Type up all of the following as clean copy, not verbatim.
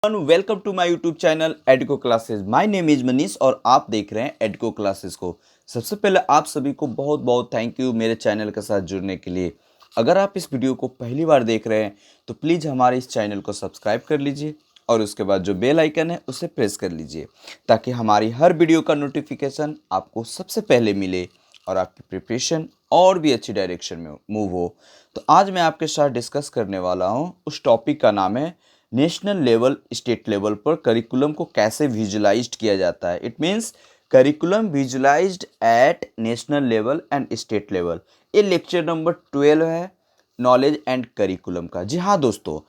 Welcome to my YouTube channel Adco classes. My name is Manish और आप देख रहे हैं एडको क्लासेस को। सबसे पहले आप सभी को बहुत बहुत थैंक यू मेरे चैनल के साथ जुड़ने के लिए। अगर आप इस वीडियो को पहली बार देख रहे हैं तो प्लीज़ हमारे इस चैनल को सब्सक्राइब कर लीजिए और उसके बाद जो बेल आइकन है उसे प्रेस कर लीजिए ताकि हमारी हर वीडियो का नोटिफिकेशन आपको सबसे पहले मिले और आपकी प्रिपरेशन और भी अच्छी डायरेक्शन में मूव हो। तो आज मैं आपके साथ डिस्कस करने वाला हूँ, उस टॉपिक का नाम है नेशनल लेवल स्टेट लेवल पर करिकुलम को कैसे विजुलाइज्ड किया जाता है। It means curriculum visualised at national level and state level. ये लेक्चर नंबर 12 है नॉलेज एंड करिकुलम का। जी हाँ दोस्तों,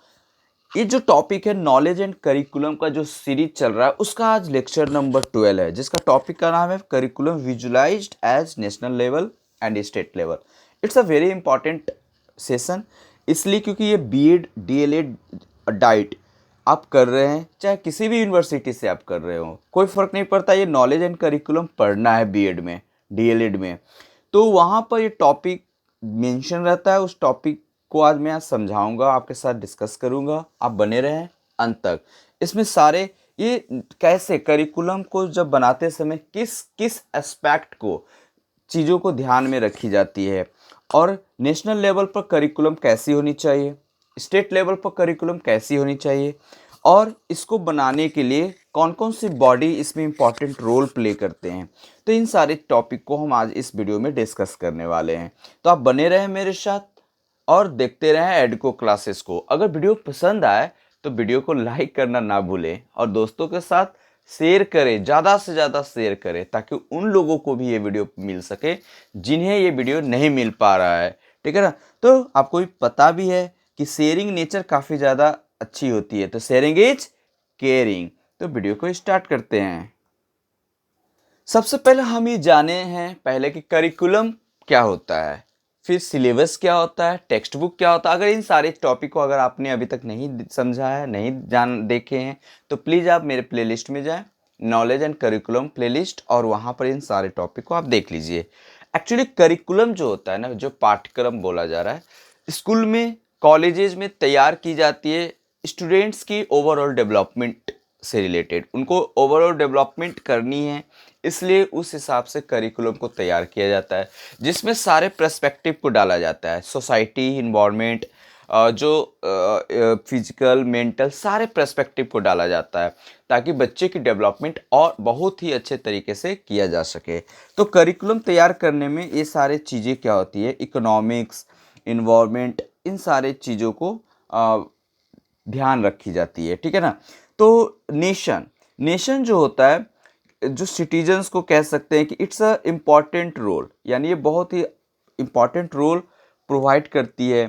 ये जो टॉपिक है नॉलेज एंड करिकुलम का जो सीरीज चल रहा है उसका आज लेक्चर नंबर 12 है, जिसका टॉपिक का नाम है curriculum visualised as national level and state level. It's a very important session, इसलिए क्योंकि ये बीएड डीएलएड डाइट आप कर रहे हैं, चाहे किसी भी यूनिवर्सिटी से आप कर रहे हो, कोई फ़र्क नहीं पड़ता। ये नॉलेज एंड करिकुलम पढ़ना है बीएड में डीएलएड में, तो वहाँ पर ये टॉपिक मेंशन रहता है। उस टॉपिक को आज मैं समझाऊंगा, आपके साथ डिस्कस करूंगा। आप बने रहें अंत तक। इसमें सारे ये कैसे करिकुलम को जब बनाते समय किस किस एस्पेक्ट को चीज़ों को ध्यान में रखी जाती है और नेशनल लेवल पर करिकुलम कैसी होनी चाहिए, स्टेट लेवल पर करिकुलम कैसी होनी चाहिए और इसको बनाने के लिए कौन कौन सी बॉडी इसमें इम्पॉर्टेंट रोल प्ले करते हैं। तो इन सारे टॉपिक को हम आज इस वीडियो में डिस्कस करने वाले हैं। तो आप बने रहें मेरे साथ और देखते रहें एडको क्लासेस को। अगर वीडियो पसंद आए तो वीडियो को लाइक करना ना भूलें और दोस्तों के साथ शेयर करें, ज़्यादा से ज़्यादा शेयर करें ताकि उन लोगों को भी ये वीडियो मिल सके जिन्हें ये वीडियो नहीं मिल पा रहा है। ठीक है ना। तो आपको भी पता भी है कि शेयरिंग नेचर काफ़ी ज़्यादा अच्छी होती है, तो शेयरिंग इज केयरिंग। तो वीडियो को स्टार्ट करते हैं। सबसे पहले हम ये जाने हैं पहले कि करिकुलम क्या होता है, फिर सिलेबस क्या होता है, टेक्स्ट बुक क्या होता है। अगर इन सारे टॉपिक को अगर आपने अभी तक नहीं समझा है, नहीं जान देखे हैं, तो प्लीज़ आप मेरे प्लेलिस्ट में जाएं, नॉलेज एंड करिकुलम प्लेलिस्ट, और वहाँ पर इन सारे टॉपिक को आप देख लीजिए। एक्चुअली करिकुलम जो होता है ना, जो पाठ्यक्रम बोला जा रहा है, स्कूल में कॉलेजेस में तैयार की जाती है स्टूडेंट्स की ओवरऑल डेवलपमेंट से रिलेटेड। उनको ओवरऑल डेवलपमेंट करनी है, इसलिए उस हिसाब से करिकुलम को तैयार किया जाता है, जिसमें सारे पर्सपेक्टिव को डाला जाता है। सोसाइटी, इन्वायरमेंट, जो फिजिकल, मेंटल, सारे पर्सपेक्टिव को डाला जाता है ताकि बच्चे की डेवलपमेंट और बहुत ही अच्छे तरीके से किया जा सके। तो करिकुलम तैयार करने में ये सारे चीज़ें क्या होती है, इकोनॉमिक्स, इन्वायरमेंट, इन सारे चीज़ों को ध्यान रखी जाती है। ठीक है ना। तो नेशन जो होता है, जो सिटीजन्स को कह सकते हैं कि इट्स अ इम्पॉर्टेंट रोल, यानी ये बहुत ही इम्पॉर्टेंट रोल प्रोवाइड करती है,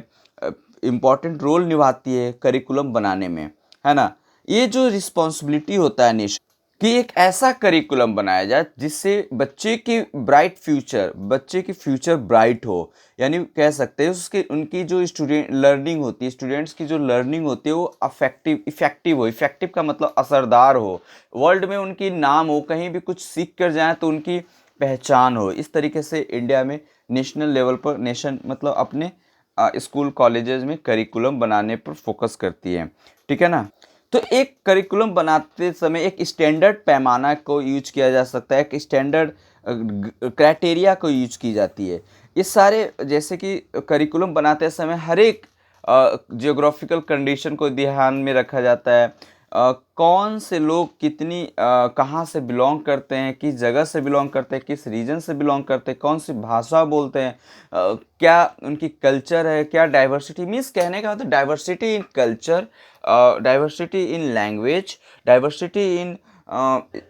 इम्पॉर्टेंट रोल निभाती है करिकुलम बनाने में, है ना। ये जो रिस्पॉन्सिबिलिटी होता है नेशन कि एक ऐसा करिकुलम बनाया जाए जिससे बच्चे की ब्राइट फ्यूचर, बच्चे की फ्यूचर ब्राइट हो, यानी कह सकते हैं उसकी उनकी जो स्टूडेंट लर्निंग होती है, स्टूडेंट्स की जो लर्निंग होती है वो इफेक्टिव हो। इफेक्टिव का मतलब असरदार हो, वर्ल्ड में उनकी नाम हो, कहीं भी कुछ सीख कर जाए तो उनकी पहचान हो। इस तरीके से इंडिया में नेशनल लेवल पर, नेशन मतलब अपने स्कूल कॉलेजेस में करिकुलम बनाने पर फोकस करती है। ठीक है ना। तो एक करिकुलम बनाते समय एक स्टैंडर्ड पैमाना को यूज किया जा सकता है, एक स्टैंडर्ड क्राइटेरिया को यूज की जाती है। ये सारे जैसे कि करिकुलम बनाते समय हर एक जियोग्राफिकल कंडीशन को ध्यान में रखा जाता है। कौन से लोग कितनी कहाँ से बिलोंग करते हैं, किस जगह से बिलोंग करते हैं, किस रीजन से बिलोंग करते हैं, कौन सी भाषा बोलते हैं, क्या उनकी कल्चर है, क्या डाइवर्सिटी, मीन्स कहने का मतलब diversity in culture, diversity in language, diversity in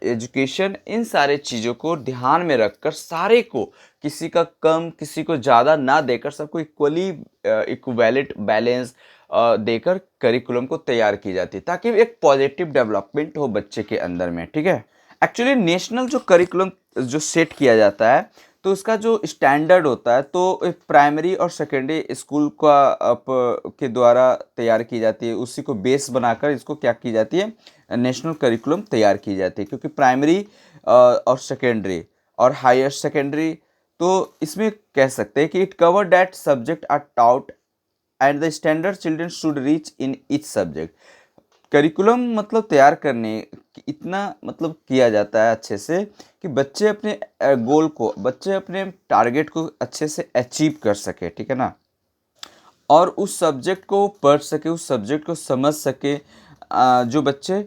education, इन सारे चीज़ों को ध्यान में रखकर सारे को, किसी का कम किसी को ज़्यादा ना देकर सबको इक्वली इक्विवेलेंट बैलेंस देकर करिकुलम को तैयार की जाती है ताकि एक पॉजिटिव डेवलपमेंट हो बच्चे के अंदर में। ठीक है। एक्चुअली नेशनल जो करिकुलम जो सेट किया जाता है तो उसका जो स्टैंडर्ड होता है तो प्राइमरी और सेकेंडरी स्कूल का के द्वारा तैयार की जाती है। उसी को बेस बनाकर इसको क्या की जाती है, नेशनल करिकुलम तैयार की जाती है। क्योंकि प्राइमरी और सेकेंडरी और हायर सेकेंडरी, तो इसमें कह सकते हैं कि it cover that subject are taught and the standard children should reach in each subject. Curriculum मतलब तैयार करने इतना मतलब किया जाता है अच्छे से कि बच्चे अपने गोल को, बच्चे अपने टारगेट को अच्छे से अचीव कर सके, ठीक है ना, और उस सब्जेक्ट को पढ़ सके, उस सब्जेक्ट को समझ सके, जो बच्चे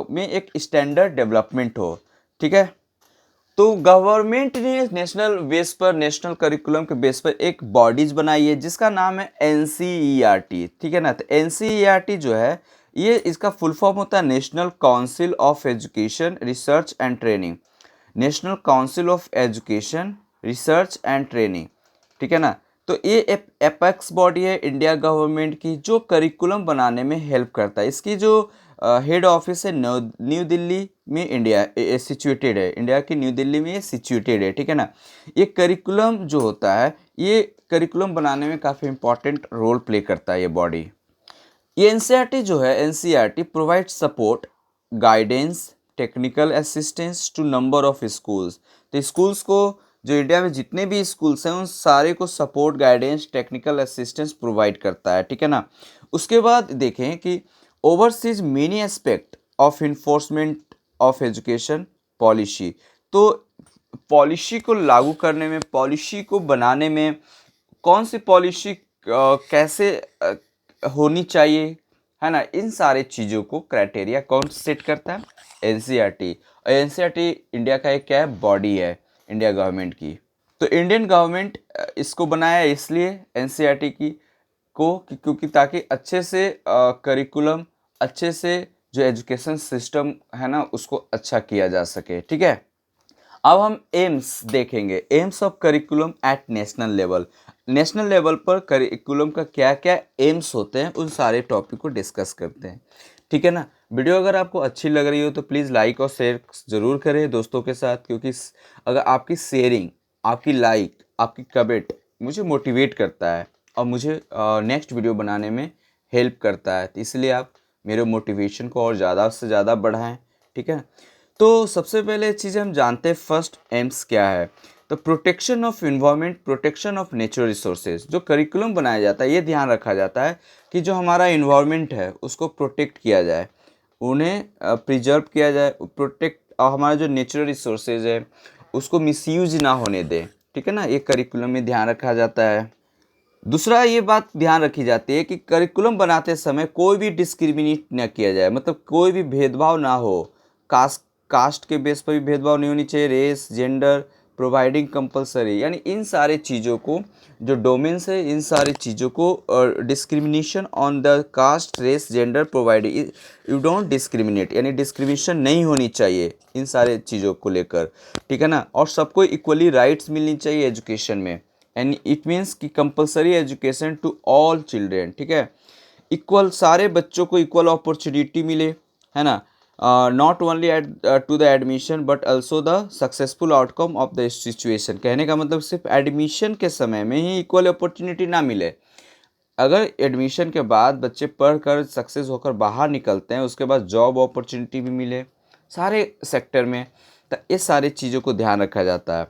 में एक स्टैंडर्ड डेवलपमेंट हो, ठीक है। तो गवर्नमेंट ने नेशनल बेस पर, नेशनल करिकुलम के बेस पर एक बॉडीज बनाई है जिसका नाम है एनसीईआरटी, ठीक है ना। तो एनसीईआरटी जो है, ये इसका फुल फॉर्म होता है national council of education research and training, national council of education research and training, ठीक है ना। तो ये एपेक्स बॉडी है इंडिया गवर्नमेंट की, जो करिकुलम बनाने में हेल्प करता है। इसकी जो हेड ऑफिस है न्यू दिल्ली में, इंडिया सिचुएटेड है, इंडिया की न्यू दिल्ली में ये सिचुएटेड है, ठीक है ना। ये करिकुलम जो होता है, ये करिकुलम बनाने में काफ़ी इंपॉर्टेंट रोल प्ले करता है ये बॉडी। ये एनसीईआरटी जो है, NCERT provide support, guidance, technical assistance to number of schools. तो स्कूल्स को, जो इंडिया में जितने भी स्कूल्स हैं उन सारे को support, guidance, technical assistance provide करता है, ठीक है ना। उसके बाद देखें कि overseas many aspect of enforcement of education policy. तो पॉलिसी को लागू करने में, पॉलिसी को बनाने में, कौन सी पॉलिसी कैसे होनी चाहिए, है ना, इन सारे चीज़ों को क्राइटेरिया कौन सेट करता है? एनसीईआरटी। और एनसीईआरटी इंडिया का एक क्या है, बॉडी है इंडिया गवर्नमेंट की। तो इंडियन गवर्नमेंट इसको बनाया इसलिए एनसीईआरटी की को क्योंकि ताकि अच्छे से करिकुलम, अच्छे से जो एजुकेशन सिस्टम है ना उसको अच्छा किया जा सके, ठीक है। अब हम एम्स देखेंगे, aims of curriculum at national level. National level पर करिकुलम का क्या क्या एम्स होते हैं, उन सारे टॉपिक को डिस्कस करते हैं, ठीक है ना। वीडियो अगर आपको अच्छी लग रही हो तो प्लीज़ लाइक और शेयर ज़रूर करें दोस्तों के साथ, क्योंकि अगर आपकी शेयरिंग, आपकी लाइक, आपकी कमेंट मुझे मोटिवेट करता है और मुझे नेक्स्ट वीडियो बनाने में हेल्प करता है। तो इसलिए आप मेरे मोटिवेशन को और ज़्यादा से ज़्यादा बढ़ाएं, ठीक है। तो सबसे पहले चीज़ हम जानते हैं फर्स्ट एम्स क्या है। तो protection of environment, protection of natural resources. जो करिकुलम बनाया जाता है ये ध्यान रखा जाता है कि जो हमारा इन्वायरमेंट है उसको प्रोटेक्ट किया जाए, उन्हें प्रिजर्व किया जाए, प्रोटेक्ट, हमारा जो नेचुरल रिसोर्सेज है उसको मिसयूज ना होने दें, ठीक है ना। ये करिकुलम में ध्यान रखा जाता है। दूसरा ये बात ध्यान रखी जाती है कि करिकुलम बनाते समय कोई भी डिस्क्रिमिनेट न किया जाए, मतलब कोई भी भेदभाव ना हो। कास्ट के बेस पर भी भेदभाव नहीं होनी चाहिए, रेस, जेंडर, प्रोवाइडिंग कंपलसरी, यानी इन सारे चीज़ों को, जो डोमेन्स है इन सारी चीज़ों को, discrimination on the caste, race, gender, providing, you don't discriminate, यानी डिस्क्रिमिनेशन नहीं होनी चाहिए इन सारे चीज़ों को लेकर, ठीक है ना। और सबको इक्वली राइट्स मिलनी चाहिए एजुकेशन में, एंड इट मीन्स कि compulsory education to all children, ठीक है। इक्वल, सारे बच्चों को इक्वल अपॉर्चुनिटी मिले, है ना, not only at to the admission but also the successful outcome of the situation. कहने का मतलब सिर्फ एडमिशन के समय में ही इक्वल अपॉर्चुनिटी ना मिले, अगर एडमिशन के बाद बच्चे पढ़कर सक्सेस होकर बाहर निकलते हैं उसके बाद जॉब अपॉर्चुनिटी भी मिले सारे सेक्टर में। तो इस सारी चीज़ों को ध्यान रखा जाता है।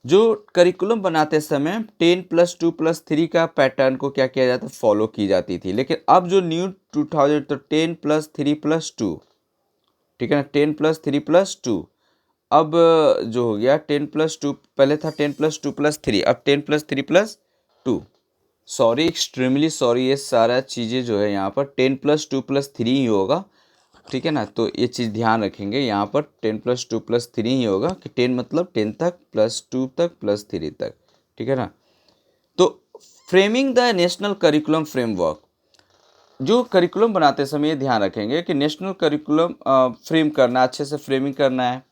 जो करिकुलम बनाते समय 10+2+3 का पैटर्न को क्या किया जाता, फॉलो की जाती थी, लेकिन अब जो न्यू 2000, तो 10+3+2, ठीक है ना, 10+3+2, अब जो हो गया 10+2, पहले था 10+2+3, अब 10+3+2। सॉरी, एक्सट्रीमली सॉरी, ये सारा चीज़ें जो है यहाँ पर 10+2+3 ही होगा, ठीक है ना। तो ये चीज़ ध्यान रखेंगे, यहाँ पर 10+2+3 ही होगा कि 10 मतलब 10 तक, +2 तक, +3 तक, ठीक है ना। तो framing the national curriculum framework, जो करिकुलम बनाते समय ये ध्यान रखेंगे कि नेशनल करिकुलम फ्रेम करना, अच्छे से फ्रेमिंग करना है।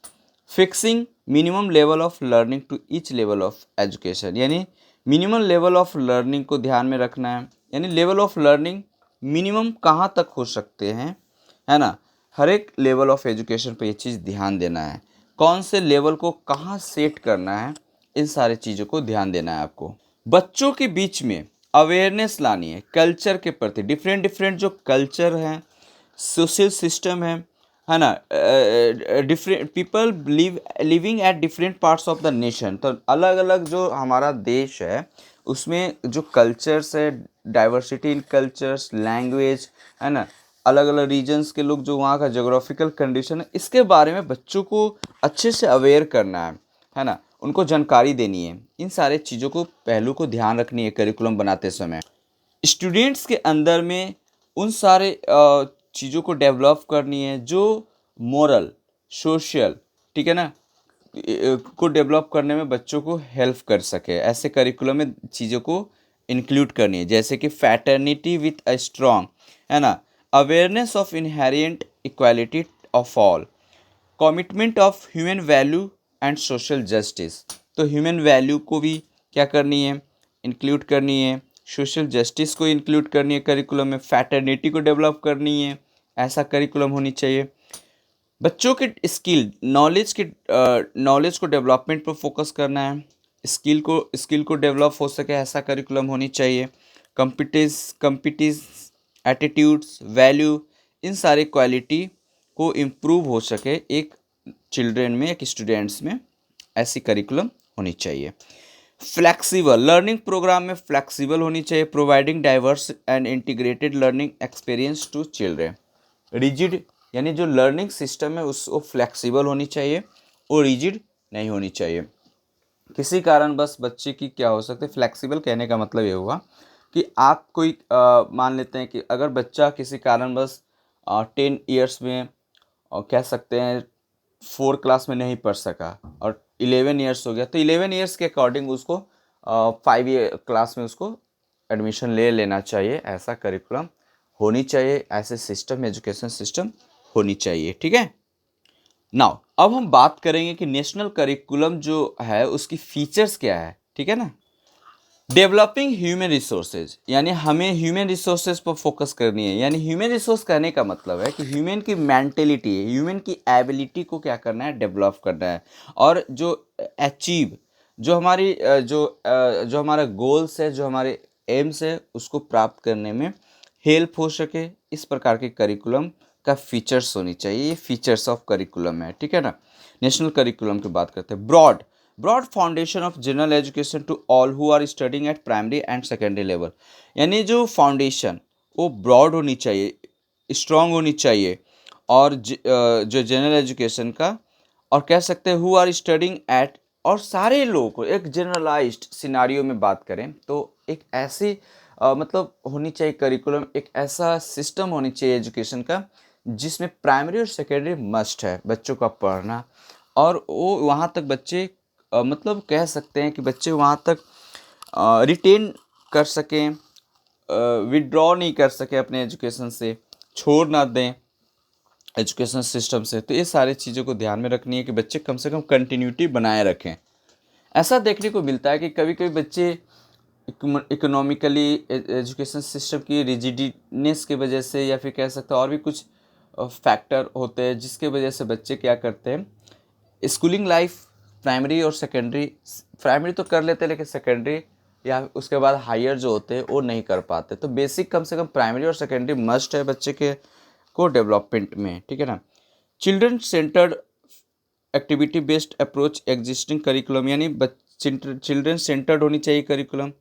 Fixing minimum level of learning to each level of education, यानी मिनिमम लेवल ऑफ लर्निंग को ध्यान में रखना है, यानी लेवल ऑफ लर्निंग मिनिमम कहाँ तक हो सकते हैं, है ना। हर एक लेवल ऑफ एजुकेशन पे ये चीज़ ध्यान देना है, कौन से लेवल को कहाँ सेट करना है, इन सारी चीज़ों को ध्यान देना है आपको। बच्चों के बीच में अवेयरनेस लानी है कल्चर के प्रति, डिफरेंट डिफरेंट जो कल्चर हैं, सोशल सिस्टम है ना, different people living at different parts of the nation. तो अलग अलग जो हमारा देश है उसमें जो कल्चर्स है, डाइवर्सिटी इन कल्चर्स, लैंग्वेज, है ना, अलग अलग रीजन्स के लोग, जो वहाँ का जोग्राफिकल कंडीशन है, इसके बारे में बच्चों को अच्छे से अवेयर करना है ना, उनको जानकारी देनी है। इन सारे चीज़ों को, पहलू को ध्यान रखनी है करिकुलम बनाते समय। स्टूडेंट्स के अंदर में उन सारे चीज़ों को डेवलप करनी है जो मोरल, सोशल, ठीक है ना, को डेवलप करने में बच्चों को हेल्प कर सके। ऐसे करिकुलम में चीज़ों को इंक्लूड करनी है, जैसे कि फैटर्निटी विथ अ स्ट्रॉन्ग, है ना, awareness of inherent equality of all, commitment of human value and social justice. तो ह्यूमन वैल्यू को भी क्या करनी है, इंक्लूड करनी है, सोशल जस्टिस को इंक्लूड करनी है करिकुलम में, फैटर्निटी को डेवलप करनी है, ऐसा करिकुलम होनी चाहिए। बच्चों के स्किल, नॉलेज को डेवलपमेंट पर फोकस करना है, स्किल को डेवलप हो सके, ऐसा करिकुलम होनी चाहिए। कंपिटिस एटीट्यूड्स, वैल्यू, इन सारी क्वालिटी को इम्प्रूव हो सके एक चिल्ड्रेन में, एक स्टूडेंट्स में, ऐसी करिकुलम होनी चाहिए। फ्लेक्सिबल लर्निंग प्रोग्राम में फ्लेक्सिबल होनी चाहिए, providing diverse and integrated learning experience to children. Rigid यानी जो लर्निंग सिस्टम है उसको फ्लेक्सिबल होनी चाहिए और रिजिड नहीं होनी चाहिए। किसी कारण बस बच्चे की क्या हो सकते, फ्लेक्सिबल कहने का मतलब ये हुआ कि आप कोई मान लेते हैं कि अगर बच्चा किसी कारण बस 10 ईयर्स में, और कह सकते हैं 4 क्लास में नहीं पढ़ सका और 11 ईयर्स हो गया, तो 11 ईयर्स के अकॉर्डिंग उसको 5 क्लास में उसको एडमिशन ले लेना चाहिए। ऐसा करिकुलम होनी चाहिए, ऐसे सिस्टम, एजुकेशन सिस्टम होनी चाहिए, ठीक है। नाउ अब हम बात करेंगे कि नेशनल करिकुलम जो है उसकी फीचर्स क्या है, ठीक है ना। डेवलपिंग ह्यूमन रिसोर्सेज, यानी हमें ह्यूमन रिसोर्सेज पर फोकस करनी है। यानी ह्यूमन रिसोर्स कहने का मतलब है कि ह्यूमन की मेंटेलिटी, ह्यूमन की एबिलिटी को क्या करना है, डेवलप करना है। और जो अचीव, जो हमारी जो हमारा गोल्स है, जो हमारे एम्स है, उसको प्राप्त करने में हेल्प हो सके, इस प्रकार के करिकुलम का फीचर्स होनी चाहिए। ये फीचर्स ऑफ करिकुलम है, ठीक है ना। नेशनल करिकुलम की बात करते हैं। Broad foundation of general education to all who are studying at primary and secondary level. यानी जो फाउंडेशन वो ब्रॉड होनी चाहिए, स्ट्रॉन्ग होनी चाहिए, और जो जनरल एजुकेशन का, और कह सकते हैं हु आर स्टडिंग एट, और सारे लोगों को एक जनरलाइज्ड सिनारियो में बात करें तो एक ऐसी मतलब होनी चाहिए करिकुलम, एक ऐसा सिस्टम होनी चाहिए एजुकेशन का जिसमें प्राइमरी और सेकेंडरी मस्ट है बच्चों का पढ़ना, और वो वहाँ तक बच्चे मतलब कह सकते हैं कि बच्चे वहाँ तक रिटेन कर सकें, विड्रॉ नहीं कर सकें अपने एजुकेशन से, छोड़ ना दें एजुकेशन सिस्टम से। तो ये सारी चीज़ों को ध्यान में रखनी है कि बच्चे कम से कम कंटिन्यूटी बनाए रखें। ऐसा देखने को मिलता है कि कभी कभी बच्चे इकोनॉमिकली एजुकेशन सिस्टम की रिजिडिनेस की वजह से, या फिर कह सकते हैं और भी कुछ फैक्टर होते हैं जिसके वजह से बच्चे क्या करते हैं, स्कूलिंग लाइफ प्राइमरी और सेकेंडरी, प्राइमरी तो कर लेते हैं लेकिन सेकेंडरी या उसके बाद हायर जो होते हैं वो नहीं कर पाते। तो बेसिक कम से कम प्राइमरी और सेकेंडरी मस्ट है बच्चे के को डेवलपमेंट में, ठीक है ना। Children centred activity based approach existing curriculum, यानी चिल्ड्रन सेंटर्ड होनी चाहिए करिकुलम,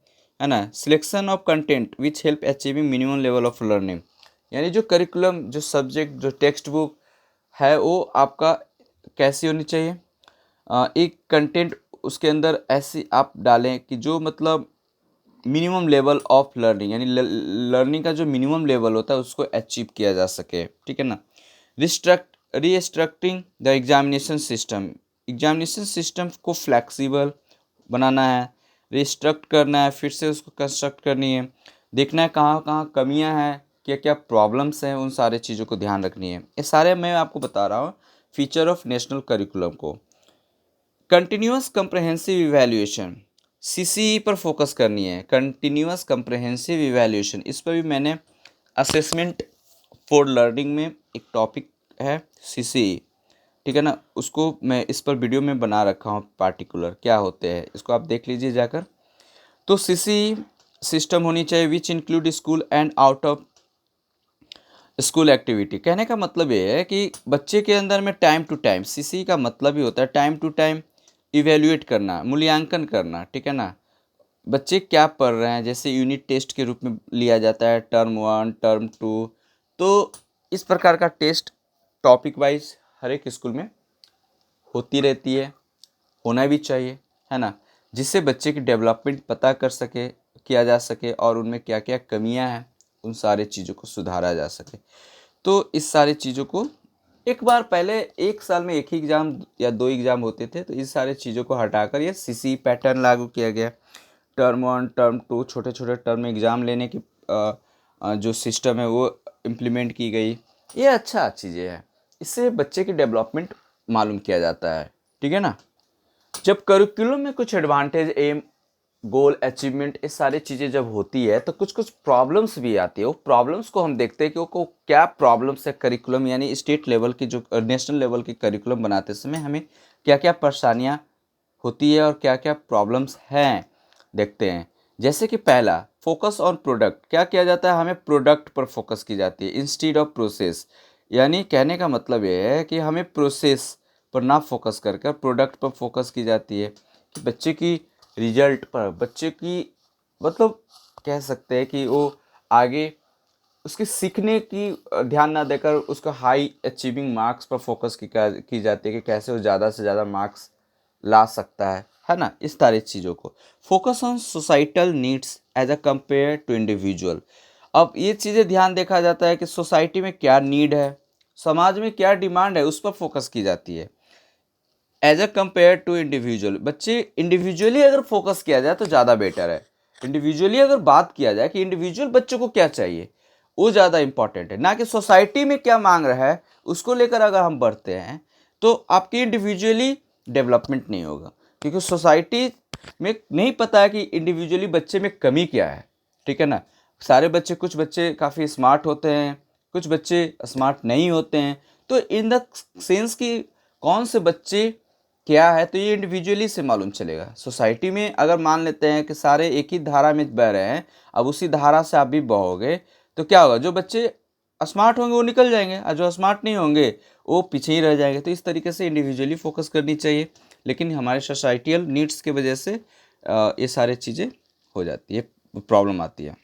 है ना। Selection of content which help achieving minimum level of learning, यानी जो करिकुलम, जो सब्जेक्ट, जो टेक्स्ट बुक है वो आपका कैसी होनी चाहिए, एक कंटेंट उसके अंदर ऐसी आप डालें कि जो मतलब मिनिमम लेवल ऑफ लर्निंग, यानी लर्निंग का जो मिनिमम लेवल होता है उसको अचीव किया जा सके, ठीक है ना। रीस्ट्रक्टिंग द एग्जामिनेशन सिस्टम को फ्लैक्सीबल बनाना है, रिस्ट्रक्ट करना है, फिर से उसको कंस्ट्रक्ट करनी है, देखना है कहाँ कहाँ कमियां हैं, क्या क्या प्रॉब्लम्स हैं, उन सारे चीज़ों को ध्यान रखनी है। ये सारे मैं आपको बता रहा हूँ फीचर ऑफ नेशनल करिकुलम को। कंटिन्यूअस कंप्रहेंसिव इवैल्यूएशन, सीसीई पर फोकस करनी है। कंटिन्यूअस कंप्रहेंसिव इवैल्यूएशन, इस पर भी मैंने असेसमेंट फॉर लर्निंग में एक टॉपिक है सीसीई, ठीक है ना, उसको मैं इस पर वीडियो में बना रखा हूँ पार्टिकुलर क्या होते हैं, इसको आप देख लीजिए जाकर। तो सीसीई सिस्टम होनी चाहिए which include school and out of school activity. कहने का मतलब ये है कि बच्चे के अंदर में टाइम टू टाइम, सीसी का मतलब ही होता है टाइम टू टाइम इवेल्युएट करना, मूल्यांकन करना, ठीक है ना। बच्चे क्या पढ़ रहे हैं, जैसे यूनिट टेस्ट के रूप में लिया जाता है टर्म 1, टर्म 2, तो इस प्रकार का टेस्ट टॉपिक वाइज हर एक स्कूल में होती रहती है, होना भी चाहिए, है ना, जिससे बच्चे की डेवलपमेंट पता कर सके, किया जा सके और उनमें क्या क्या कमियां हैं उन सारे चीज़ों को सुधारा जा सके। तो इस सारी चीज़ों को एक बार पहले एक साल में एक ही एग्ज़ाम या 2 एग्ज़ाम होते थे, तो इस सारे चीज़ों को हटाकर ये सीसी पैटर्न लागू किया गया। टर्म 1 टर्म 2 छोटे-छोटे टर्म में एग्ज़ाम लेने की जो सिस्टम है वो इम्प्लीमेंट की गई। ये अच्छा चीज़ें हैं, इससे बच्चे की डेवलपमेंट मालूम किया जाता है, ठीक है ना। जब करिकुलम में कुछ एडवांटेज, एम, गोल, अचीवमेंट, ये सारी चीज़ें जब होती है तो कुछ कुछ प्रॉब्लम्स भी आती है। वो प्रॉब्लम्स को हम देखते हैं कि वो क्या प्रॉब्लम्स है करिकुलम, यानी स्टेट लेवल की जो नेशनल लेवल की करिकुलम बनाते समय हमें क्या क्या परेशानियाँ होती है और क्या क्या प्रॉब्लम्स हैं, देखते हैं। जैसे कि पहला, फोकस ऑन प्रोडक्ट। क्या किया जाता है, हमें प्रोडक्ट पर फोकस की जाती है इंस्टीड ऑफ प्रोसेस। यानी कहने का मतलब ये है कि हमें प्रोसेस पर ना फोकस कर कर प्रोडक्ट पर फोकस की जाती है, कि बच्चे की रिजल्ट पर, बच्चे की मतलब कह सकते हैं कि वो आगे उसके सीखने की ध्यान ना देकर उसका हाई अचीविंग मार्क्स पर फोकस की जाती है कि कैसे वो ज़्यादा से ज़्यादा मार्क्स ला सकता है ना, इस सारी चीज़ों को। Focus on societal needs as a compare to individual. अब ये चीज़ें ध्यान देखा जाता है कि सोसाइटी में क्या नीड है, समाज में क्या डिमांड है, उस पर फोकस की जाती है as a compare to individual. बच्चे इंडिविजुअली अगर फोकस किया जाए तो ज़्यादा बेटर है। इंडिविजुअली अगर बात किया जाए कि इंडिविजुअल बच्चों को क्या चाहिए, वो ज़्यादा इंपॉर्टेंट है, ना कि सोसाइटी में क्या मांग रहा है उसको लेकर अगर हम बढ़ते हैं तो आपकी इंडिविजुअली डेवलपमेंट नहीं होगा, क्योंकि सोसाइटी में नहीं पता है कि इंडिविजुअली बच्चे में कमी क्या है, ठीक है ना। सारे बच्चे, कुछ बच्चे काफ़ी स्मार्ट होते हैं, कुछ बच्चे स्मार्ट नहीं होते हैं। तो इन द सेंस कि कौन से बच्चे क्या है, तो ये इंडिविजुअली से मालूम चलेगा। सोसाइटी में अगर मान लेते हैं कि सारे एक ही धारा में बह रहे हैं, अब उसी धारा से आप भी बहोगे तो क्या होगा, जो बच्चे स्मार्ट होंगे वो निकल जाएंगे और जो स्मार्ट नहीं होंगे वो पीछे ही रह जाएंगे। तो इस तरीके से इंडिविजुअली फोकस करनी चाहिए, लेकिन हमारे सोसाइटियल नीड्स की वजह से ये सारी चीज़ें हो जाती है, प्रॉब्लम आती है।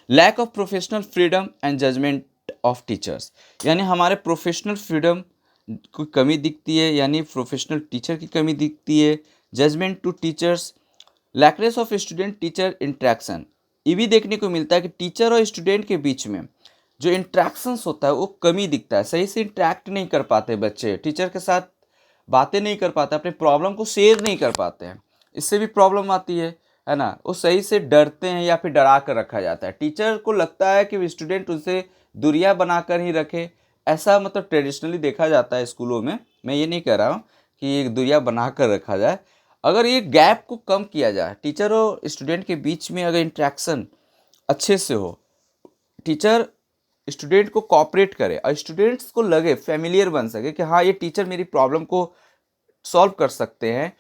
Lack of professional freedom and judgement of teachers, यानी हमारे प्रोफेशनल फ्रीडम की कमी दिखती है, यानी प्रोफेशनल टीचर की कमी दिखती है। Judgement to teachers, lackness of student teacher interaction, ये भी देखने को मिलता है कि टीचर और स्टूडेंट के बीच में जो इंट्रैक्शंस होता है वो कमी दिखता है। सही से इंट्रैक्ट नहीं कर पाते बच्चे, टीचर के साथ बातें नहीं कर पाते, अपने प्रॉब्लम को शेयर नहीं कर पाते हैं, इससे भी प्रॉब्लम आती है ना। वो सही से डरते हैं या फिर डरा कर रखा जाता है। टीचर को लगता है कि स्टूडेंट उनसे दूरियां बनाकर ही रखे, ऐसा मतलब ट्रेडिशनली देखा जाता है स्कूलों में। मैं ये नहीं कह रहा हूँ कि एक दूरियां बना कर रखा जाए। अगर ये गैप को कम किया जाए, टीचर और स्टूडेंट के बीच में अगर इंट्रैक्शन अच्छे से हो, टीचर स्टूडेंट को कोऑपरेट करे और स्टूडेंट्स को लगे, फैमिलियर बन सके कि हाँ ये टीचर मेरी प्रॉब्लम को सॉल्व कर सकते हैं,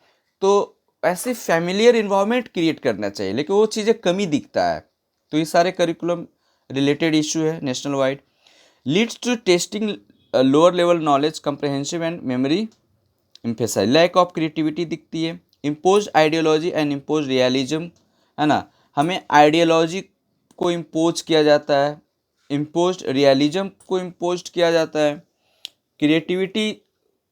तो ऐसे फैमिलियर इन्वायरमेंट क्रिएट करना चाहिए, लेकिन वो चीज़ें कमी दिखता है। तो ये सारे करिकुलम रिलेटेड इशू है national wide. Leads to testing lower level knowledge comprehensive and memory emphasise, lack of creativity दिखती है। Impose ideology and impose realism, है ना, हमें आइडियोलॉजी को इम्पोज किया जाता है, इम्पोज रियलिज्म को इम्पोज किया जाता है। क्रिएटिविटी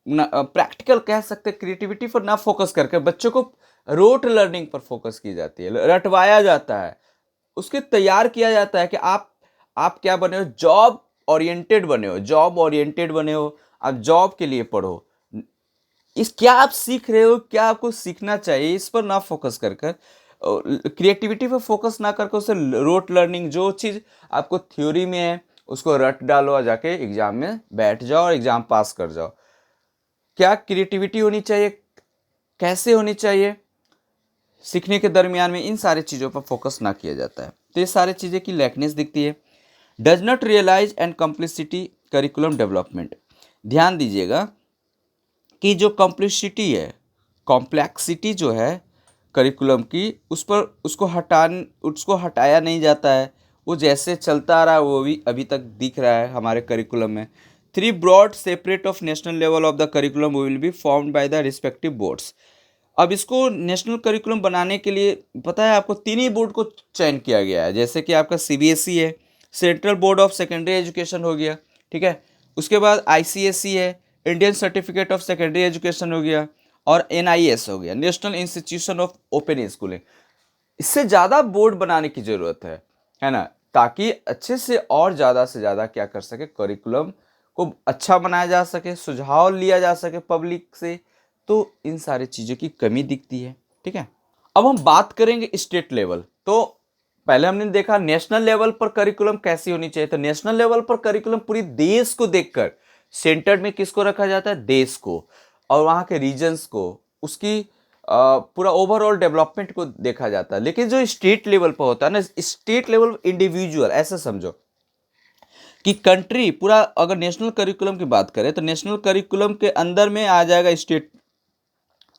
प्रैक्टिकल कह सकते हैं, क्रिएटिविटी पर ना फोकस करके बच्चों को रोट लर्निंग पर फोकस की जाती है, रटवाया जाता है, उसके तैयार किया जाता है कि आप क्या बने हो, जॉब ओरिएंटेड बने हो, जॉब ओरिएंटेड बने हो, आप जॉब के लिए पढ़ो। इस क्या आप सीख रहे हो, क्या आपको सीखना चाहिए, इस पर ना फोकस कर कर, क्रिएटिविटी पर फोकस ना करके उसे रोट लर्निंग, जो चीज़ आपको थ्योरी में है उसको रट डालो और जाके एग्जाम में बैठ जाओ और एग्जाम पास कर जाओ। क्या क्रिएटिविटी होनी चाहिए, कैसे होनी चाहिए, सीखने के दरमियान में इन सारी चीज़ों पर फोकस ना किया जाता है, तो ये सारी चीज़ें की लैकनेस दिखती है। Does not realise and complicity curriculum development, ध्यान दीजिएगा कि जो कॉम्प्लिसिटी है, कॉम्प्लेक्सिटी जो है करिकुलम की, उस पर उसको हटाया नहीं जाता है, वो जैसे चलता आ रहा है वो भी अभी तक दिख रहा है हमारे करिकुलम में। 3 broad separate of national level of the curriculum will be formed by the respective boards. अब इसको नेशनल करिकुलम बनाने के लिए पता है आपको 3 ही बोर्ड को चयन किया गया है, जैसे कि आपका सीबीएसई है, central board of secondary education हो गया, ठीक है। उसके बाद ICSE है, Indian certificate of secondary education हो गया, और NIS हो गया, national institution of open schooling. इससे ज़्यादा बोर्ड बनाने की ज़रूरत है ना, ताकि अच्छे से ज़्यादा क्या कर सके, करिकुलम को अच्छा बनाया जा सके, सुझाव लिया जा सके पब्लिक से। तो इन सारी चीज़ों की कमी दिखती है, ठीक है। अब हम बात करेंगे स्टेट लेवल। तो पहले हमने देखा नेशनल लेवल पर करिकुलम कैसी होनी चाहिए। तो नेशनल लेवल पर करिकुलम पूरी देश को देखकर, सेंटर में किसको रखा जाता है, देश को, और वहाँ के रीजन्स को, उसकी पूरा ओवरऑल डेवलपमेंट को देखा जाता है। लेकिन जो स्टेट लेवल पर होता है ना, स्टेट लेवल इंडिविजुअल, ऐसा समझो कि कंट्री पूरा, अगर नेशनल करिकुलम की बात करें तो नेशनल करिकुलम के अंदर में आ जाएगा स्टेट।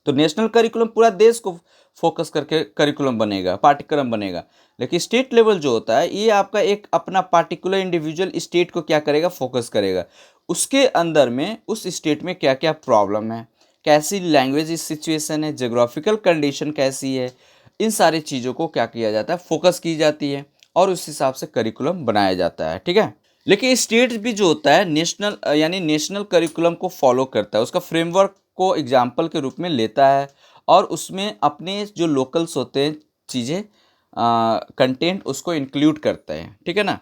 तो नेशनल करिकुलम पूरा देश को फोकस करके करिकुलम बनेगा, पाठ्यक्रम बनेगा। लेकिन स्टेट लेवल जो होता है, ये आपका एक अपना पार्टिकुलर इंडिविजुअल स्टेट को क्या करेगा, फोकस करेगा। उसके अंदर में उस स्टेट में क्या क्या प्रॉब्लम है, कैसी लैंग्वेज सिचुएशन है, जोग्राफिकल कंडीशन कैसी है, इन सारी चीज़ों को क्या किया जाता है, फोकस की जाती है, और उस हिसाब से करिकुलम बनाया जाता है, ठीक है। लेकिन स्टेट भी जो होता है नेशनल, यानी नेशनल करिकुलम को फॉलो करता है, उसका फ्रेमवर्क को एग्जाम्पल के रूप में लेता है, और उसमें अपने जो लोकल्स होते हैं चीज़ें, कंटेंट उसको इंक्लूड करते हैं, ठीक है ना।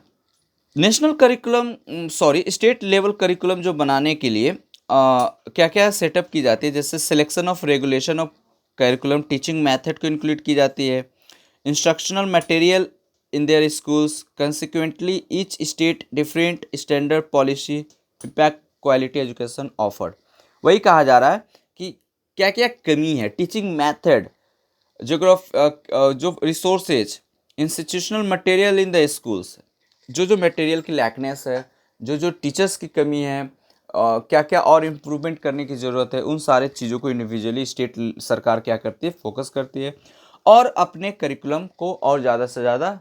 National curriculum, state level curriculum जो बनाने के लिए क्या क्या सेटअप की जाती है, जैसे selection of regulation of curriculum, teaching method को इंक्लूड की जाती है, instructional material in their schools. Consequently, each state different standard policy impact quality education offered. वही कहा जा रहा है कि क्या क्या कमी है, टीचिंग मेथड, जो resources, institutional material in the schools, जो मटेरियल की लैकनेस है, जो टीचर्स की कमी है, क्या क्या और इम्प्रूवमेंट करने की ज़रूरत है, उन सारे चीज़ों को इंडिविजुअली स्टेट सरकार क्या करती है, फोकस करती है, और अपने करिकुलम को और ज़्यादा से ज़्यादा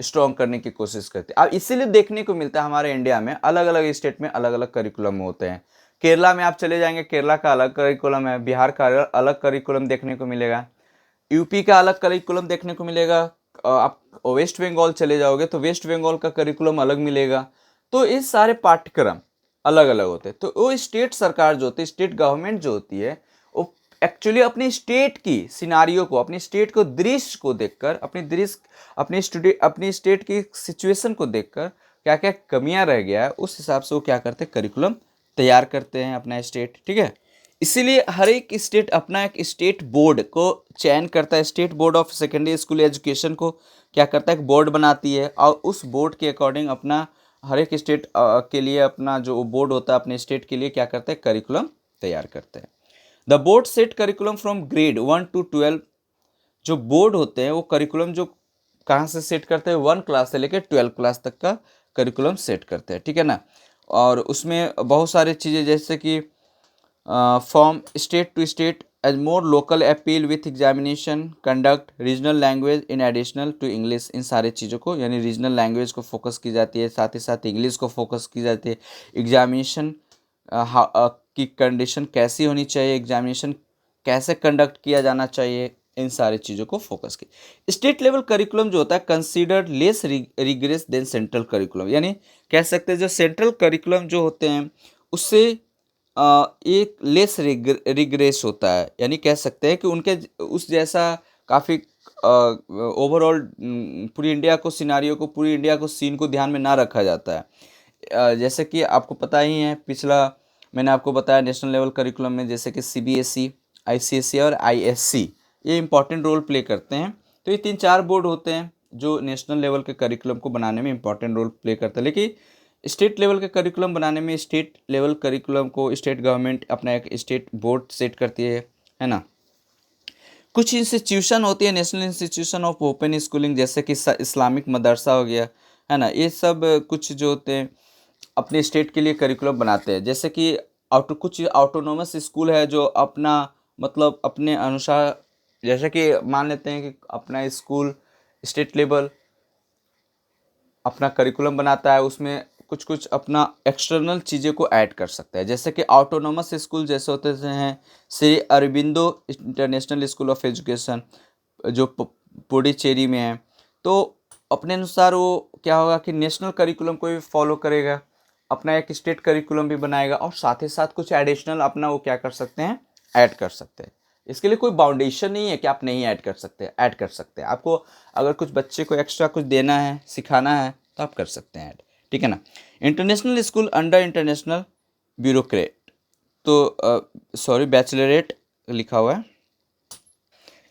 स्ट्रॉन्ग करने की कोशिश करती है। अब इसीलिए देखने को मिलता है हमारे इंडिया में अलग अलग स्टेट में अलग अलग करिकुलम होते हैं। केरला में आप चले जाएंगे, केरला का अलग करिकुलम है, बिहार का अलग करिकुलम देखने को मिलेगा, यूपी का अलग करिकुलम देखने को मिलेगा, आप वेस्ट बंगाल चले जाओगे तो वेस्ट बंगाल का करिकुलम अलग मिलेगा। तो ये सारे पाठ्यक्रम अलग अलग होते हैं। तो वो स्टेट सरकार जो होती है, स्टेट गवर्नमेंट जो होती है, वो एक्चुअली अपनी स्टेट की सिनारियो को, अपनी स्टेट को दृश्य को देखकर, अपनी स्टेट की सिचुएशन को देखकर क्या क्या कमियां रह गया है, उस हिसाब से वो क्या करते हैं, करिकुलम तैयार करते हैं अपना स्टेट, ठीक है। इसीलिए हर एक स्टेट अपना एक स्टेट बोर्ड को चयन करता है। State board of secondary school education को क्या करता है, एक बोर्ड बनाती है, और उस बोर्ड के अकॉर्डिंग अपना हर एक स्टेट के लिए अपना जो बोर्ड होता है अपने स्टेट के लिए क्या करता है, करिकुलम तैयार करते हैं। The board set curriculum from grade 1 to 12। जो बोर्ड होते हैं वो करिकुलम जो कहाँ से सेट करते हैं, 1 क्लास से लेकर 12 क्लास तक का करिकुलम सेट करते हैं, ठीक है ना। और उसमें बहुत सारी चीज़ें जैसे कि from state to state as more local appeal with examination conduct regional language in additional to English. इन सारे चीज़ों को, यानी रीजनल लैंग्वेज को फोकस की जाती है, साथ ही साथ इंग्लिश को फोकस की जाती है। एग्जामिनेशन की कंडीशन कैसी होनी चाहिए, एग्जामिनेशन कैसे कंडक्ट किया जाना चाहिए, इन सारी चीज़ों को फोकस की। स्टेट लेवल करिकुलम जो होता है considered less regress than central curriculum, यानी कह सकते हैं जो सेंट्रल करिकुलम जो होते हैं उससे एक लेस रिग्रेस होता है, यानी कह सकते हैं कि उनके उस जैसा काफ़ी ओवरऑल पूरी इंडिया को सिनारियो को, पूरी इंडिया को सीन को ध्यान में ना रखा जाता है। जैसे कि आपको पता ही है, पिछला मैंने आपको बताया नेशनल लेवल करिकुलम में जैसे कि CBSE, ICSE और ISC ये इंपॉर्टेंट रोल प्ले करते हैं। तो ये 3-4 बोर्ड होते हैं जो नेशनल लेवल के करिकुलम को बनाने में इंपॉर्टेंट रोल प्ले करते हैं। लेकिन स्टेट लेवल के करिकुलम बनाने में स्टेट लेवल करिकुलम को स्टेट गवर्नमेंट अपना एक स्टेट बोर्ड सेट करती है ना। कुछ इंस्टीट्यूशन होती है, national institution of open schooling, जैसे कि इस्लामिक मदरसा हो गया, है ना। ये सब कुछ जो होते हैं अपने स्टेट के लिए करिकुलम बनाते हैं। जैसे कि कुछ ऑटोनोमस स्कूल है जो अपना मतलब अपने अनुसार, जैसे कि मान लेते हैं कि अपना स्कूल स्टेट लेवल अपना करिकुलम बनाता है, उसमें कुछ कुछ अपना एक्सटर्नल चीज़ें को ऐड कर सकता है। जैसे कि ऑटोनोमस स्कूल जैसे होते हैं Shri Aurobindo international school of education जो पुडुचेरी में है, तो अपने अनुसार वो क्या होगा कि नेशनल करिकुलम को भी फॉलो करेगा, अपना एक स्टेट करिकुलम भी बनाएगा और साथ ही साथ कुछ एडिशनल अपना वो क्या कर सकते हैं, ऐड कर सकते हैं। इसके लिए कोई बाउंडेशन नहीं है कि आप नहीं ऐड कर सकते, ऐड कर सकते हैं। आपको अगर कुछ बच्चे को एक्स्ट्रा कुछ देना है, सिखाना है, तो आप कर सकते हैं ऐड, ठीक है ना। International school under international bureaucrat, तो सॉरी बैचलरेट लिखा हुआ है।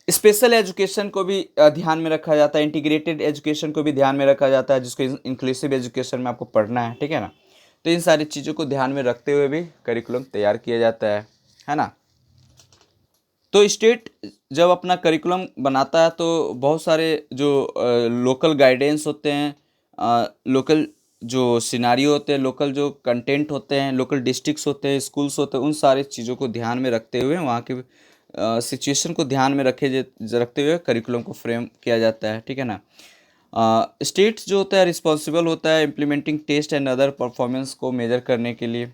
स्पेशल एजुकेशन को भी ध्यान में रखा जाता है, इंटीग्रेटेड एजुकेशन को भी ध्यान में रखा जाता है, जिसको इंक्लूसिव एजुकेशन में आपको पढ़ना है ना। तो इन सारी चीज़ों को ध्यान में रखते हुए भी करिकुलम तैयार किया जाता है ना। तो स्टेट जब अपना करिकुलम बनाता है तो बहुत सारे जो लोकल गाइडेंस होते हैं, लोकल जो सिनारियो होते हैं, लोकल जो कंटेंट होते हैं, लोकल डिस्ट्रिक्ट्स होते हैं, स्कूल्स होते हैं, उन सारी चीज़ों को ध्यान में रखते हुए, वहाँ के सिचुएशन को ध्यान में रखते हुए करिकुलम को फ्रेम किया जाता है, ठीक है ना। स्टेट्स जो होता है रिस्पॉन्सिबल होता है implementing test and other performance को मेजर करने के लिए,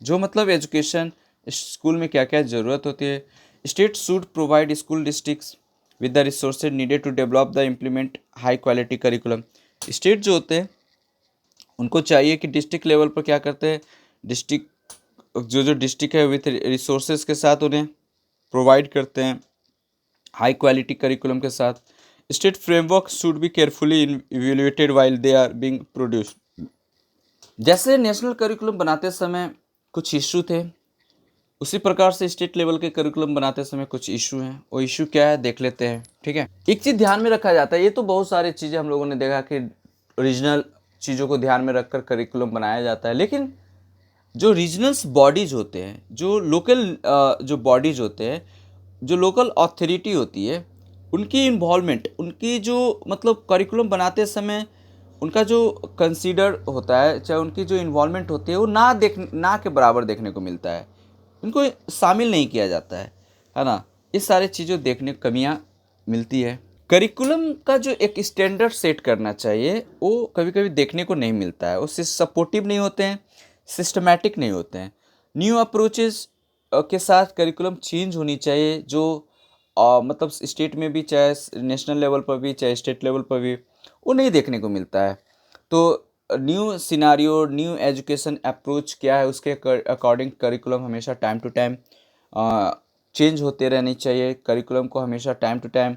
जो मतलब एजुकेशन स्कूल में क्या क्या ज़रूरत होती है। State should provide school districts with the resources needed to develop the implement high quality curriculum. State जो होते हैं उनको चाहिए कि डिस्ट्रिक्ट लेवल पर क्या करते हैं, डिस्ट्रिक्ट जो डिस्ट्रिक्ट है विथ रिसोर्सेज के साथ उन्हें प्रोवाइड करते हैं हाई क्वालिटी करिकुलम के साथ। State framework should be carefully evaluated while they are being produced. जैसे नेशनल करिकुलम बनाते समय कुछ इशू थे, उसी प्रकार से स्टेट लेवल के करिकुलम बनाते समय कुछ इशू हैं। वो इशू क्या है देख लेते हैं, ठीक है। एक चीज़ ध्यान में रखा जाता है, ये तो बहुत सारी चीज़ें हम लोगों ने देखा कि रीजनल चीज़ों को ध्यान में रखकर करिकुलम बनाया जाता है, लेकिन जो रीजनल्स बॉडीज होते हैं, जो लोकल जो बॉडीज होते हैं, जो लोकल अथॉरिटी होती है, उनकी इन्वॉल्वमेंट, उनकी जो मतलब करिकुलम बनाते समय उनका जो कंसीडर होता है, चाहे उनकी जो इन्वॉल्वमेंट होती है, वो ना के बराबर देखने को मिलता है, उनको शामिल नहीं किया जाता है ना। इस सारे चीज़ों देखने को कमियाँ मिलती है। करिकुलम का जो एक स्टैंडर्ड सेट करना चाहिए वो कभी कभी देखने को नहीं मिलता है, वो सपोर्टिव नहीं होते हैं, सिस्टमैटिक नहीं होते हैं। न्यू अप्रोचेस के साथ करिकुलम चेंज होनी चाहिए, जो मतलब स्टेट में भी, चाहे नेशनल लेवल पर भी, चाहे स्टेट लेवल पर भी, वो नहीं देखने को मिलता है। तो new scenario, new education approach क्या है, उसके अकॉर्डिंग करिकुलम हमेशा टाइम टू टाइम चेंज होते रहनी चाहिए। करिकुलम को हमेशा टाइम टू टाइम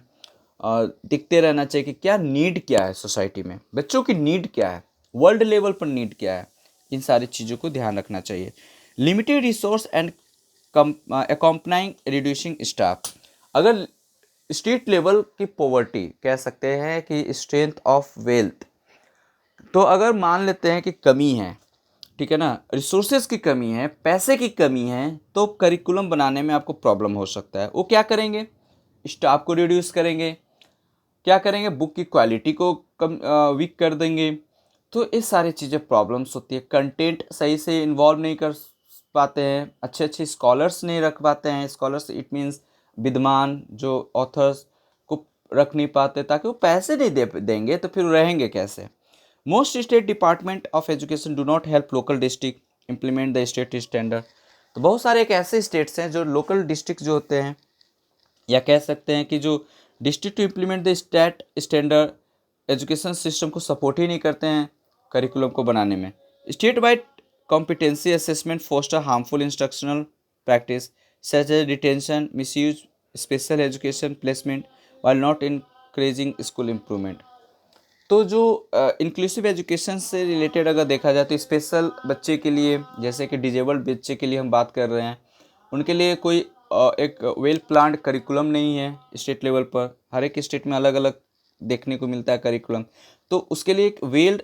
दिखते रहना चाहिए कि क्या नीड क्या है सोसाइटी में, बच्चों की नीड क्या है, वर्ल्ड लेवल पर नीड क्या है, इन सारी चीज़ों को ध्यान रखना चाहिए। Limited resource and accompanying reducing staff. अगर स्टेट लेवल की पॉवर्टी कह सकते हैं कि स्ट्रेंथ ऑफ वेल्थ, तो अगर मान लेते हैं कि कमी है, ठीक है ना, रिसोर्सेज की कमी है, पैसे की कमी है, तो करिकुलम बनाने में आपको प्रॉब्लम हो सकता है। वो क्या करेंगे, स्टाफ को रिड्यूस करेंगे, क्या करेंगे, बुक की क्वालिटी को कम वीक कर देंगे। तो ये सारी चीज़ें प्रॉब्लम्स होती है। कंटेंट सही से इन्वॉल्व नहीं कर पाते हैं, अच्छे अच्छे स्कॉलर्स नहीं रख पाते हैं। स्कॉलर्स इट मीन्स विद्वान जो ऑथर्स को रख नहीं पाते, ताकि वो पैसे नहीं देंगे तो फिर रहेंगे कैसे। Most state department of education do not help local district implement the state standard. तो बहुत सारे एक ऐसे स्टेट्स हैं जो लोकल डिस्ट्रिक्ट जो होते हैं, या कह सकते हैं कि जो district to implement the state standard education system को सपोर्ट ही नहीं करते हैं करिकुलम को बनाने में। State wide competency assessment foster harmful instructional practice such as detention, misuse, special education placement while not increasing school improvement. तो जो इंक्लूसिव एजुकेशन से रिलेटेड अगर देखा जाए तो स्पेशल बच्चे के लिए, जैसे कि डिजेबल्ड बच्चे के लिए हम बात कर रहे हैं, उनके लिए कोई एक वेल प्लान्ड करिकुलम नहीं है स्टेट लेवल पर। हर एक स्टेट में अलग अलग देखने को मिलता है करिकुलम। तो उसके लिए एक वेल्ड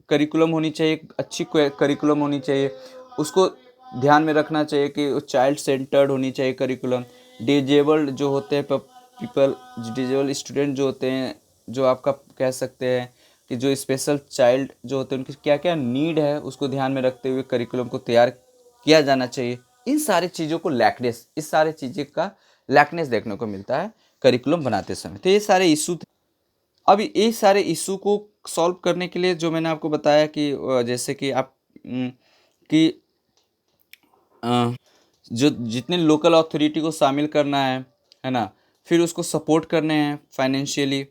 करिकुलम होनी चाहिए, एक अच्छी करिकुलम होनी चाहिए। उसको ध्यान में रखना चाहिए कि वो चाइल्ड सेंटर्ड होनी चाहिए करिकुलम। डिजेबल्ड जो होते हैं पीपल, डिजेबल स्टूडेंट जो होते हैं, जो आपका कह सकते हैं कि जो स्पेशल चाइल्ड जो होते हैं, उनकी क्या क्या नीड है, उसको ध्यान में रखते हुए करिकुलम को तैयार किया जाना चाहिए। इन सारी चीज़ों को लैकनेस, इस सारी चीज़ें का लैकनेस देखने को मिलता है करिकुलम बनाते समय। तो ये सारे इशू थे। अब ये सारे इशू को सॉल्व करने के लिए जो मैंने आपको बताया कि जैसे कि आप कि जो जितने लोकल अथॉरिटी को शामिल करना है ना, फिर उसको सपोर्ट करने हैं financially,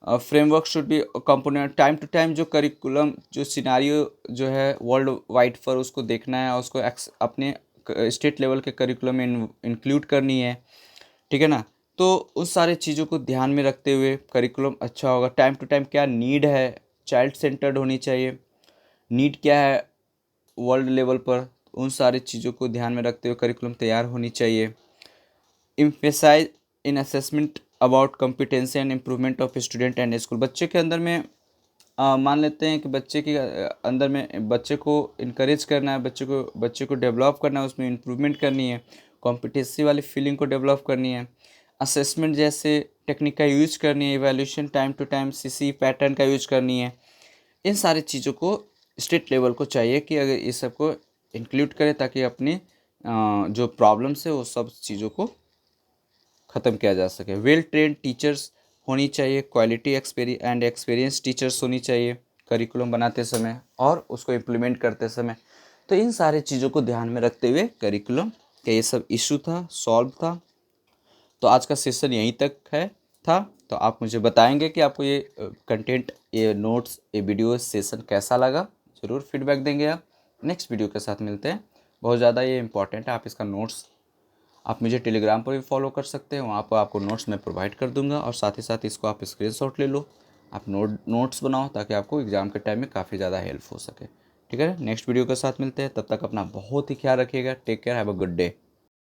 framework should be component time to time, जो करिकुलम जो सिनारियो जो है वर्ल्ड वाइड पर उसको देखना है और उसको अपने स्टेट लेवल के करिकुलम में इंक्लूड करनी है, ठीक है ना। तो उस सारे चीज़ों को ध्यान में रखते हुए करिकुलम अच्छा होगा। टाइम टू टाइम क्या नीड है, चाइल्ड सेंटर्ड होनी चाहिए, नीड क्या है वर्ल्ड लेवल पर, उन सारी चीज़ों को ध्यान में रखते हुए करिकुलम तैयार होनी चाहिए। Emphasise in assessment about competency and improvement of student and school. बच्चे के अंदर में मान लेते हैं कि बच्चे के अंदर में बच्चे को इनकरेज करना है, बच्चे को डेवलप करना है, उसमें इम्प्रूवमेंट करनी है, कॉम्पिटेंसी वाली फीलिंग को डेवलप करनी है, असेसमेंट जैसे टेक्निक का यूज करनी है, evaluation time to time CC pattern का यूज करनी है। इन सारी चीज़ों को स्टेट लेवल को चाहिए कि अगर इस सब को इंक्लूड करें ताकि अपनी जो प्रॉब्लम्स है वो सब चीज़ों को ख़त्म किया जा सके। वेल ट्रेंड टीचर्स होनी चाहिए, क्वालिटी एक्सपीरियंस टीचर्स होनी चाहिए करिकुलम बनाते समय और उसको इम्प्लीमेंट करते समय। तो इन सारे चीज़ों को ध्यान में रखते हुए करिकुलम का ये सब इशू था, सॉल्व था। तो आज का सेशन यहीं तक है था। तो आप मुझे बताएंगे कि आपको ये कंटेंट, ये नोट्स, ये वीडियो सेशन कैसा लगा। ज़रूर फीडबैक देंगे आप। नेक्स्ट वीडियो के साथ मिलते हैं। बहुत ज़्यादा ये इंपॉर्टेंट है, आप इसका नोट्स आप मुझे टेलीग्राम पर भी फॉलो कर सकते हैं, वहाँ पर आपको नोट्स मैं प्रोवाइड कर दूंगा और साथ ही साथ इसको आप स्क्रीनशॉट ले लो, आप नोट्स बनाओ ताकि आपको एग्ज़ाम के टाइम में काफ़ी ज़्यादा हेल्प हो सके। ठीक है, नेक्स्ट वीडियो के साथ मिलते हैं, तब तक अपना बहुत ही ख्याल रखिएगा। Take care, have a good day.